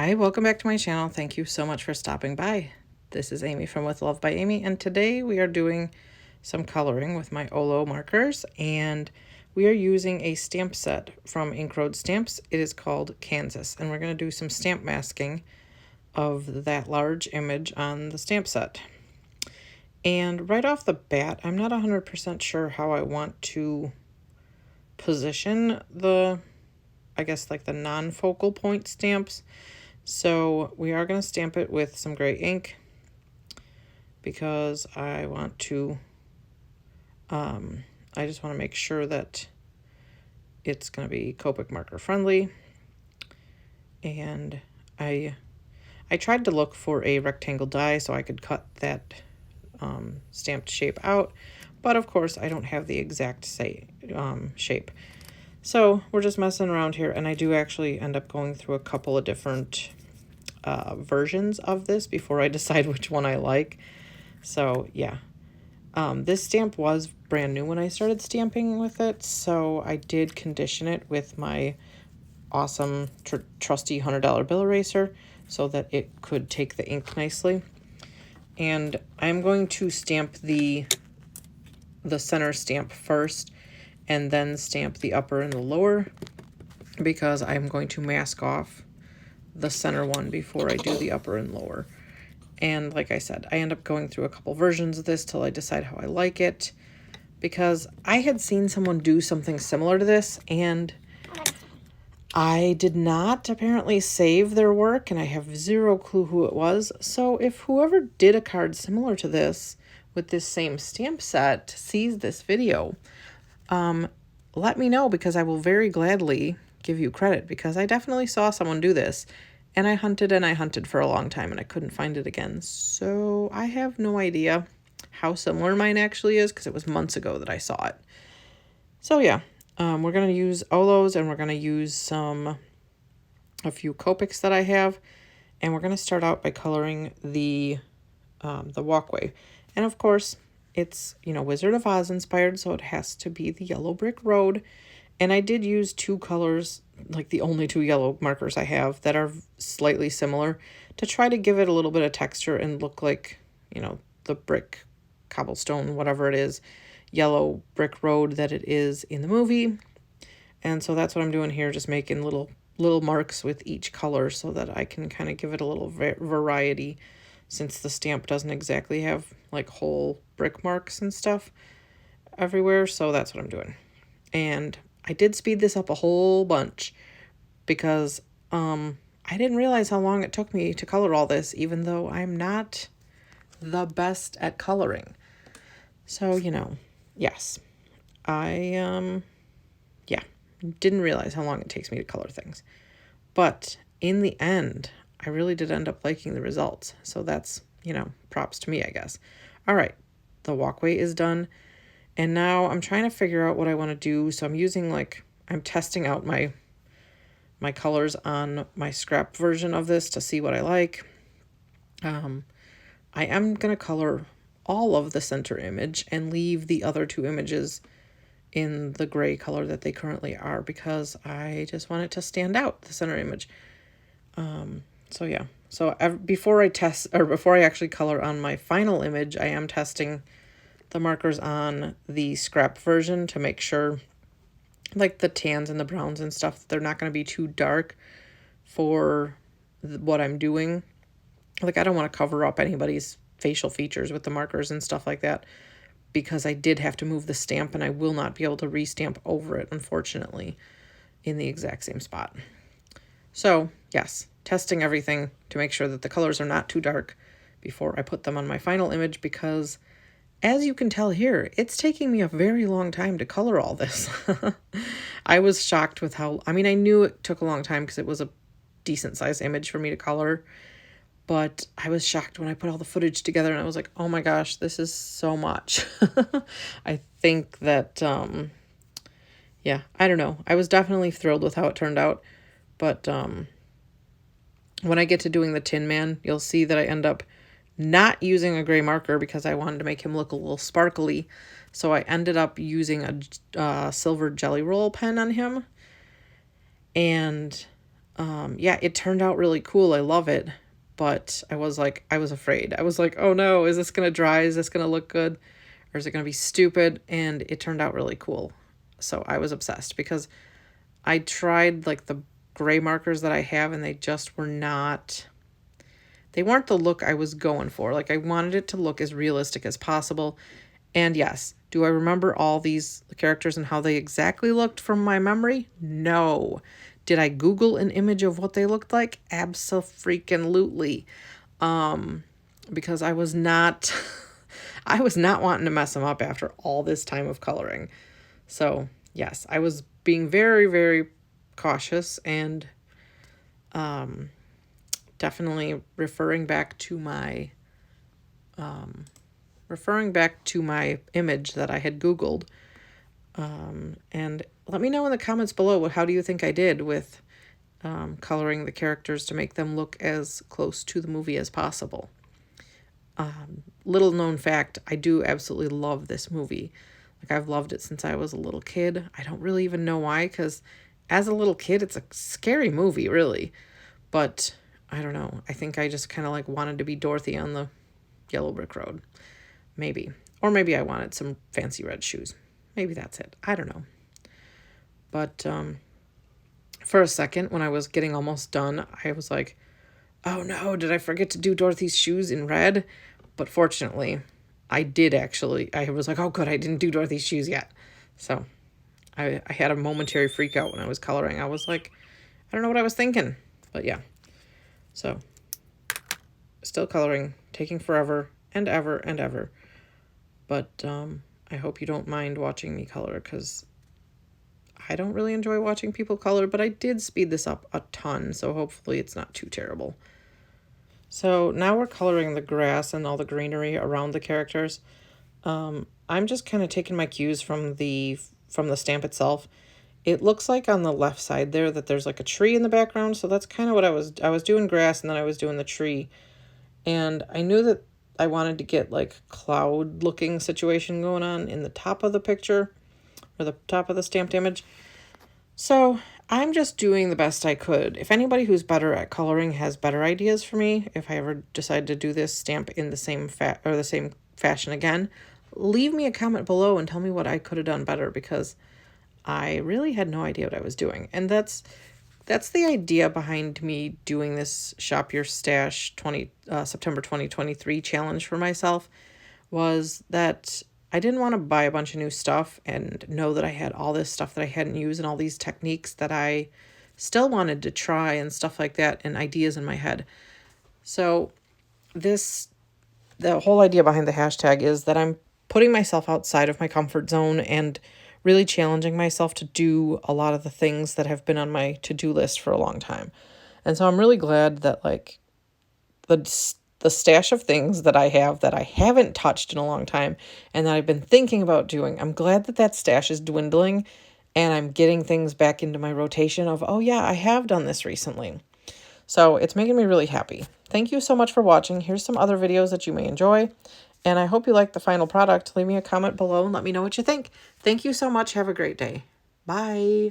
Hi, welcome back to my channel. Thank you so much for stopping by. This is Amy from With Love by Amy, and today we are doing some coloring with my Olo markers, and we are using a stamp set from Ink Road Stamps. It is called Kansas, and we're going to do some stamp masking of that large image on the stamp set. And right off the bat, I'm not 100% sure how I want to position the, I guess, like the non-focal point stamps. So we are going to stamp it with some gray ink because I want to, I just want to make sure that it's going to be Copic marker friendly. And I tried to look for a rectangle die so I could cut that stamped shape out, but of course I don't have the exact shape. So we're just messing around here, and I do actually end up going through a couple of different versions of this before I decide which one I like. So yeah, this stamp was brand new when I started stamping with it, so I did condition it with my awesome trusty $100 bill eraser so that it could take the ink nicely. And I'm going to stamp the center stamp first and then stamp the upper and the lower, because I'm going to mask off the center one before I do the upper and lower. And like I said, I end up going through a couple versions of this till I decide how I like it, because I had seen someone do something similar to this and I did not apparently save their work, and I have zero clue who it was. So if whoever did a card similar to this with this same stamp set sees this video, let me know, because I will very gladly give you credit, because I definitely saw someone do this, and I hunted for a long time and I couldn't find it again. So I have no idea how similar mine actually is, because it was months ago that I saw it. So yeah, we're going to use Olos, and we're going to use a few Copics that I have, and we're going to start out by coloring the walkway. And of course, it's, Wizard of Oz inspired, so it has to be the yellow brick road. And I did use two colors, like the only two yellow markers I have that are slightly similar, to try to give it a little bit of texture and look like, the brick, cobblestone, whatever it is, yellow brick road that it is in the movie. And so that's what I'm doing here, just making little marks with each color so that I can kind of give it a little variety, since the stamp doesn't exactly have like whole brick marks and stuff everywhere. So that's what I'm doing. And I did speed this up a whole bunch because I didn't realize how long it took me to color all this, even though I'm not the best at coloring. So, yes, I didn't realize how long it takes me to color things. But in the end, I really did end up liking the results. So that's, props to me, I guess. All right, the walkway is done. And now I'm trying to figure out what I want to do. So I'm using I'm testing out my colors on my scrap version of this to see what I like. I am going to color all of the center image and leave the other two images in the gray color that they currently are, because I just want it to stand out, the center image. So yeah, so before I actually color on my final image, I am testing the markers on the scrap version to make sure, like the tans and the browns and stuff, they're not going to be too dark for what I'm doing. Like, I don't want to cover up anybody's facial features with the markers and stuff like that, because I did have to move the stamp and I will not be able to restamp over it, unfortunately, in the exact same spot. So yes, testing everything to make sure that the colors are not too dark before I put them on my final image, because as you can tell here, it's taking me a very long time to color all this. I was shocked with I knew it took a long time because it was a decent sized image for me to color, but I was shocked when I put all the footage together and I was like, oh my gosh, this is so much. I think that, yeah, I don't know. I was definitely thrilled with how it turned out, but when I get to doing the Tin Man, you'll see that I end up not using a gray marker because I wanted to make him look a little sparkly. So I ended up using a silver Jelly Roll pen on him. And yeah, it turned out really cool. I love it. But I was afraid. I was like, oh no, is this going to dry? Is this going to look good? Or is it going to be stupid? And it turned out really cool. So I was obsessed because I tried like the gray markers that I have and they just were not, they weren't the look I was going for. Like I wanted it to look as realistic as possible. And yes, do I remember all these characters and how they exactly looked from my memory? No. Did I Google an image of what they looked like? Abso-freaking-lutely. Because I was not, I was not wanting to mess them up after all this time of coloring. So yes, I was being very, very cautious and definitely referring back to my image that I had Googled. And let me know in the comments below, how do you think I did with coloring the characters to make them look as close to the movie as possible. Little known fact, I do absolutely love this movie. Like I've loved it since I was a little kid. I don't really even know why, because as a little kid, it's a scary movie, really. But I don't know. I think I just kind of like wanted to be Dorothy on the yellow brick road. Maybe. Or maybe I wanted some fancy red shoes. Maybe that's it. I don't know. But for a second, when I was getting almost done, I was like, oh no, did I forget to do Dorothy's shoes in red? But fortunately, I did actually. I was like, oh good, I didn't do Dorothy's shoes yet. So I had a momentary freak out when I was coloring. I was like, I don't know what I was thinking. But yeah. So still coloring, taking forever and ever and ever. But I hope you don't mind watching me color, because I don't really enjoy watching people color, but I did speed this up a ton, so hopefully it's not too terrible. So now we're coloring the grass and all the greenery around the characters. I'm just kind of taking my cues from the stamp itself. It looks like on the left side there that there's like a tree in the background, so that's kind of what I was doing grass, and then I was doing the tree. And I knew that I wanted to get like cloud looking situation going on in the top of the picture, or the top of the stamped image. So I'm just doing the best I could. If anybody who's better at coloring has better ideas for me, if I ever decide to do this stamp in the same fashion again, leave me a comment below and tell me what I could have done better, because I really had no idea what I was doing. And that's the idea behind me doing this Shop Your Stash September 2023 challenge for myself, was that I didn't want to buy a bunch of new stuff and know that I had all this stuff that I hadn't used and all these techniques that I still wanted to try and stuff like that, and ideas in my head. So the whole idea behind the hashtag is that I'm putting myself outside of my comfort zone and really challenging myself to do a lot of the things that have been on my to-do list for a long time. And so I'm really glad that like the stash of things that I have that I haven't touched in a long time and that I've been thinking about doing, I'm glad that that stash is dwindling and I'm getting things back into my rotation of, oh yeah, I have done this recently. So it's making me really happy. Thank you so much for watching. Here's some other videos that you may enjoy, and I hope you like the final product. Leave me a comment below and let me know what you think. Thank you so much. Have a great day. Bye.